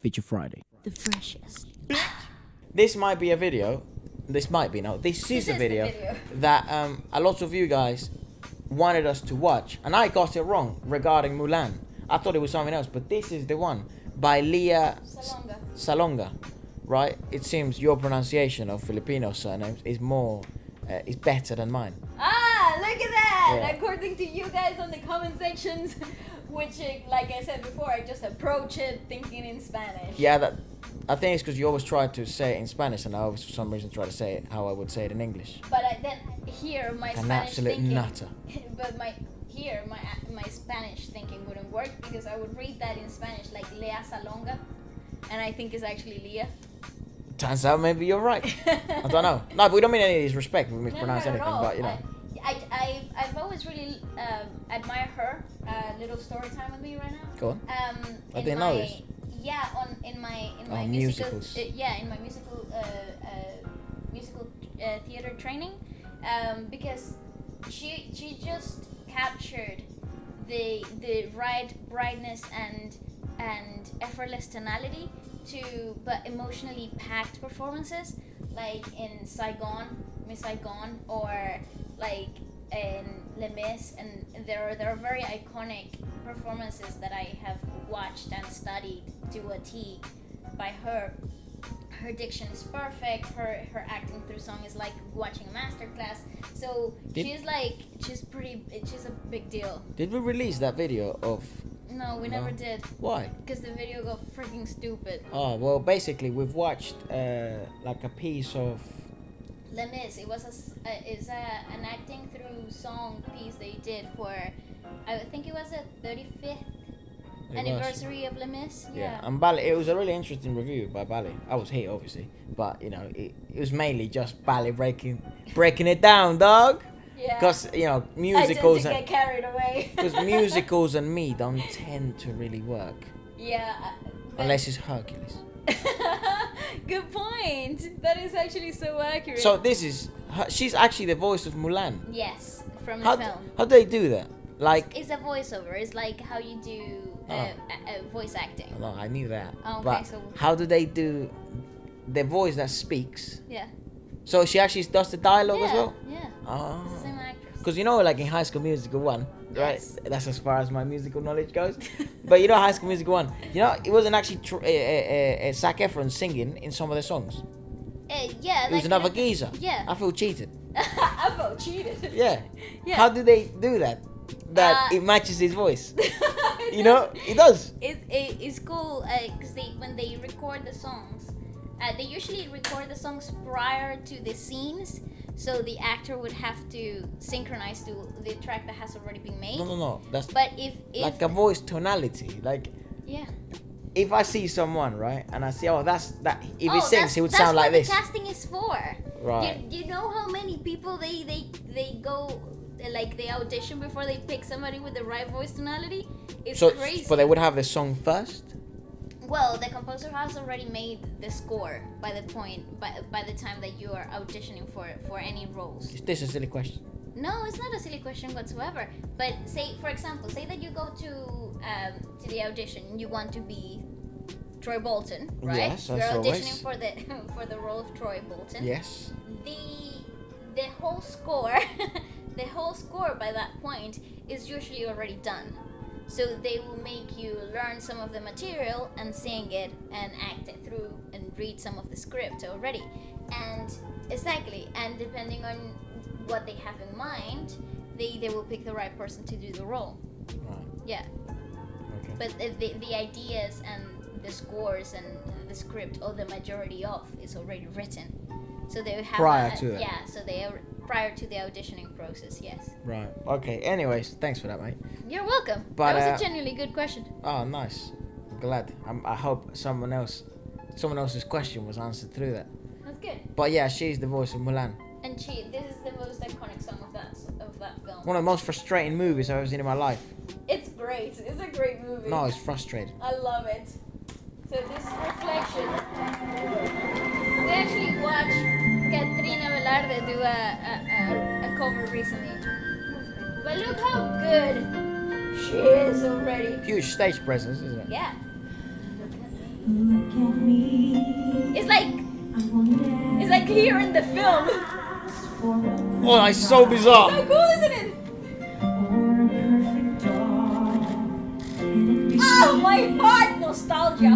Feature Friday. The freshest. This might be a video. This might be, no. This is a video that a lot of you guys wanted us to watch. And I got it wrong regarding Mulan. I thought it was something else. But this is the one by Lea Salonga. Right? It seems your pronunciation of Filipino surnames is more... is better than mine. Ah, look at that! Yeah. According to you guys on the comment sections, which, like I said before, I just approach it thinking in Spanish. Yeah, that... I think it's because you always try to say it in Spanish, and I always, for some reason, try to say it how I would say it in English. But then here my An Spanish absolute thinking, nutter. but my Spanish thinking wouldn't work because I would read that in Spanish like Lea Salonga, and I think it's actually Lea. Turns out maybe you're right. I don't know. No, but we don't mean any disrespect. We mispronounce not at anything, all. but you know. I've always really admired her. Little story time with me right now. Go on. I didn't know this. Yeah, in my musicals. In my musical theater training, because she just captured the right brightness and effortless tonality to but emotionally packed performances like in Miss Saigon, or like in Les Mis, and there are very iconic performances that I have watched and studied to a T by her. Her diction is perfect. Her acting through song is like watching a masterclass. So she's a big deal. Did we release that video of... No, we never did. Why? Because the video got freaking stupid. Oh, well, basically, we've watched like a piece of... Les Mis, it was an acting through song piece they did for, I think it was a 35th anniversary of Les Mis. Yeah, and Ballet, it was a really interesting review by Ballet. I was here, obviously, but you know, it was mainly just Ballet breaking it down, dog. Yeah. Because you know, musicals I tend to get carried away. Because musicals and me don't tend to really work. Yeah. Unless it's Hercules. Good point. That is actually so accurate. So this is she's actually the voice of Mulan. Yes, from the film. How do they do that? Like it's a voiceover. It's like how you do voice acting. No, I knew that. Oh, okay, but so how do they do the voice that speaks? Yeah. So she actually does the dialogue as well? Yeah. Oh. It's the same actress. Because you know, like in High School Musical 1, right? Yes. That's as far as my musical knowledge goes. But you know, High School Musical 1, you know, it wasn't actually Zac Efron singing in some of the songs. Yeah. It was another geezer. Yeah. I feel cheated. I felt cheated. Yeah. Yeah. How do they do that? That it matches his voice. You know, it does. It's cool because when they record the songs, they usually record the songs prior to the scenes, so the actor would have to synchronize to the track that has already been made. No. That's but if like a voice tonality. Like if I see someone, right, and I see, that's that. If he sings, he would sound like this. That's what the casting is for. Right. Do you know how many people they go, like they audition before they pick somebody with the right voice tonality? It's crazy. But they would have the song first? Well, the composer has already made the score by the time that you are auditioning for any roles. Is this a silly question? No, it's not a silly question whatsoever. But for example, say that you go to the audition, you want to be Troy Bolton, right? Yes, you're as auditioning always. for the role of Troy Bolton. Yes. The whole score, the whole score by that point is usually already done. So they will make you learn some of the material and sing it and act it through and read some of the script already. And exactly, and depending on what they have in mind, they will pick the right person to do the role. Right. Yeah. Okay. But the ideas and the scores and the script, or the majority of, is already written. So they have prior to that. Yeah, so they are prior to the auditioning process. Yes. Right. Okay. Anyways, thanks for that, mate. You're welcome. But, that was a genuinely good question. Oh, nice. I'm glad. I hope someone else's question was answered through that. That's good. But yeah, she's the voice of Mulan. And this is the most iconic song of that film. One of the most frustrating movies I've ever seen in my life. It's great. It's a great movie. No, it's frustrating. I love it. So this is Reflection. We actually watched Katrina Velarde do a cover recently. But look how good she is already. Huge stage presence, isn't it? Yeah. It's like here in the film. Oh, it's so bizarre. So cool, isn't it? Oh my heart, nostalgia.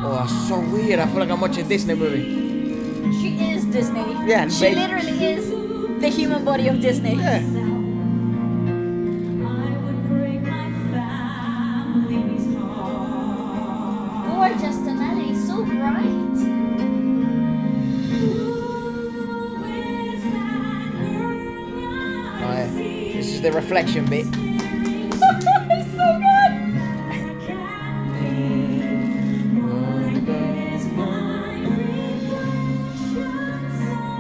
Oh, that's so weird. I feel like I'm watching a Disney movie. She is Disney. Yeah, and she literally is the human body of Disney. Yeah. Gorgeous tonality, so bright. Oh, yeah. This is the reflection bit. It's so good.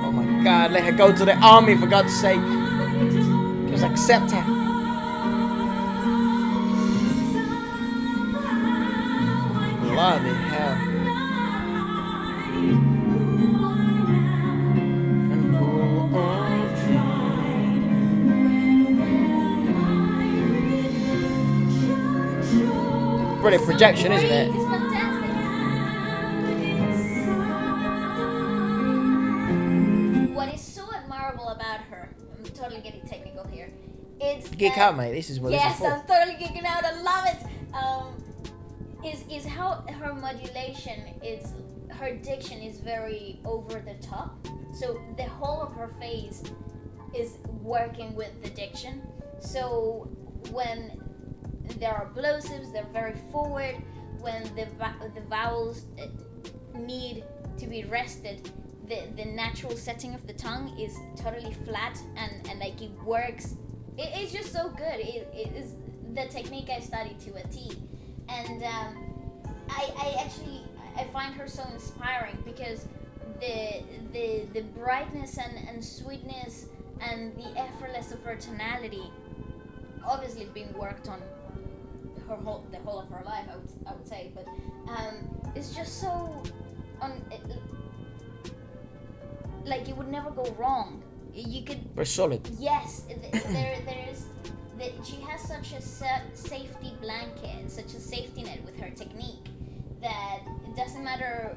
Oh my God, let her go to the army for God's sake. Just accept her. Bloody hell. Brilliant projection, isn't it? It's fantastic. What is so admirable about her, I'm totally getting technical here. It's Geek out, mate. This is what this is yes, for. I'm totally geeking out. I love it. Is how her modulation is, her diction is very over the top. So the whole of her face is working with the diction. So when there are plosives, they're very forward. When the vowels need to be rested, the natural setting of the tongue is totally flat and like it works. It's just so good. It is the technique I studied to a T, and I find her so inspiring because the brightness and sweetness and the effortless of her tonality obviously being worked on the whole of her life, I would say, but it's just so like it would never go wrong. You could. We're solid. Yes, she has such a safety blanket, such a safety net with her technique that it doesn't matter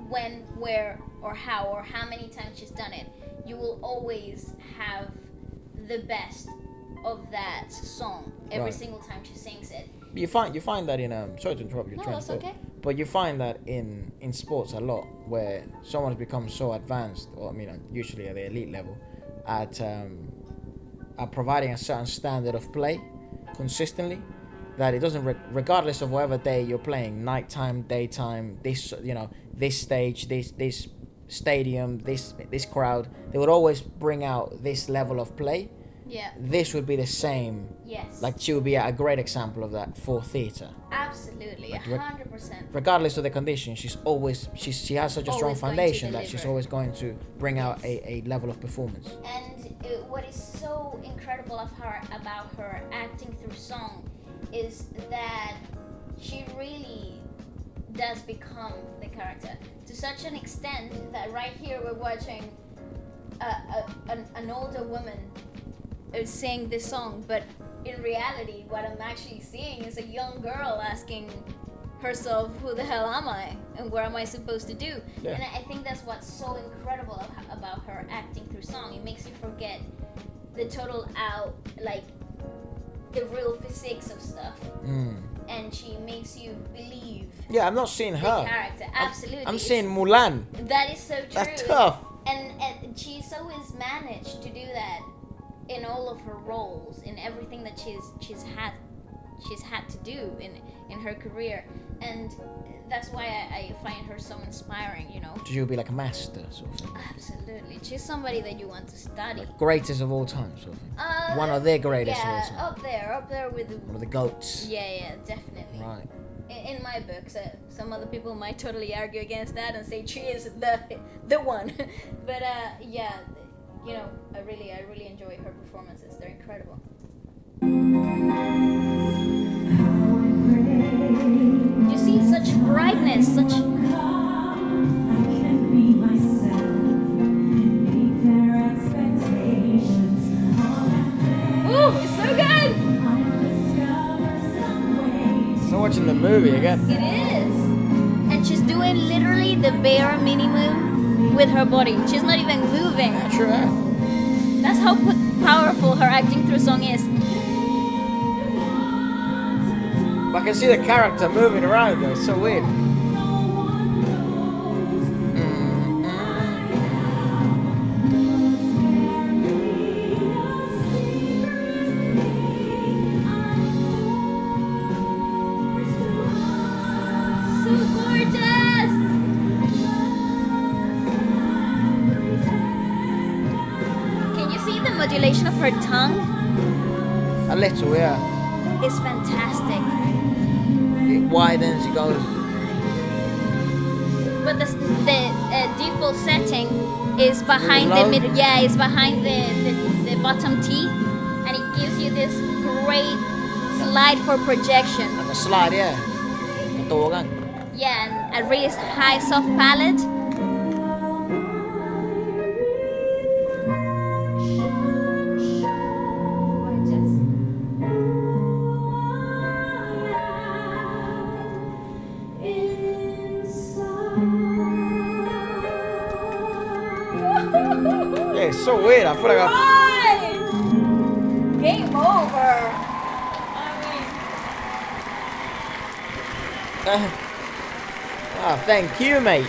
when, where, or how many times she's done it. You will always have the best of that song every single time she sings it. You find that in sorry to interrupt you. No, that's okay. But you find that in sports a lot where someone's become so advanced, or I mean, usually at the elite level, at providing a certain standard of play consistently, that it doesn't regardless of whatever day you're playing, nighttime, daytime, this stage, this stadium, this crowd, they would always bring out this level of play. Yeah. This would be the same. Yes. Like she would be a great example of that for theatre. Absolutely, 100%. Regardless of the condition, she has such a strong foundation that she's always going to bring out a level of performance. And what is so incredible about her acting through song is that she really does become the character to such an extent that right here we're watching an older woman sing this song, but in reality what I'm actually seeing is a young girl asking herself, who the hell am I and what am I supposed to do? Yeah. And I think that's what's so incredible about her acting through song. It makes you forget the total like the real physics of stuff, and she makes you believe. Yeah, I'm not seeing her the character. Absolutely, I'm seeing Mulan. That is so true. That's tough. And she's always managed to do that in all of her roles, in everything that she's had to do in her career, and that's why I find her so inspiring. You know, she'll be like a master sort of thing. Absolutely, she's somebody that you want to study. Like greatest of all time sort of thing. One of their greatest of all time. Up there with one of the goats. Yeah, definitely. Right. In my books, some other people might totally argue against that and say she is the one, but yeah. You know, I really enjoy her performances. They're incredible. You see such brightness, such. Ooh, it's so good. You're watching the movie again. It is. And she's doing literally the bare minimum with her body. She's not even moving. Yeah, true. Yeah. That's how powerful her acting through song is. But I can see the character moving around though. It's so weird. So gorgeous! Can you see the modulation of her tongue? A little, yeah. It's fantastic. It widens, it goes. But the default setting is behind the Low? middle. Yeah, it's behind the bottom teeth, and it gives you this great slide for projection. Like a slide, yeah. Katuwagan. Yeah, and a really high soft palate. Yeah, it's so weird. I feel like Game over. thank you, mate.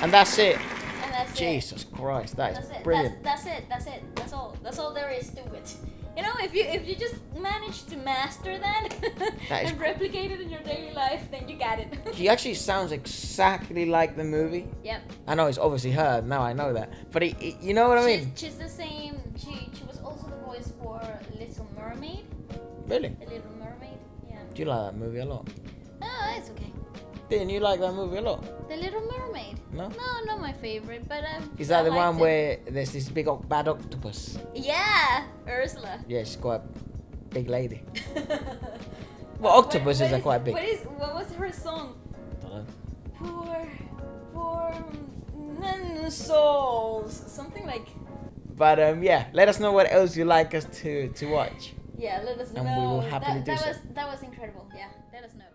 And that's it. And that's Jesus Christ, that That's is it. brilliant. That's it. That's all. That's all there is to it. You know, if you just manage to master that, That is and replicate it in your daily life, then you got it. She actually sounds exactly like the movie. Yep. I know it's obviously her. Now I know that. But you know what I mean? She's the same. She was also the voice for Little Mermaid. Really? The Little Mermaid. Yeah. Do you like that movie a lot? Oh, it's okay. Didn't you like that movie a lot? The Little Mermaid. No? No, not my favorite, but Is that I the one liked it. where there's this big bad octopus? Yeah, Ursula. Yeah, she's quite a big lady. Well, octopuses are quite big. What was her song? Dunno. Poor souls. Something like. But yeah, let us know what else you like us to watch. Yeah, let us know. And we will happily do so. That was incredible. Yeah, let us know.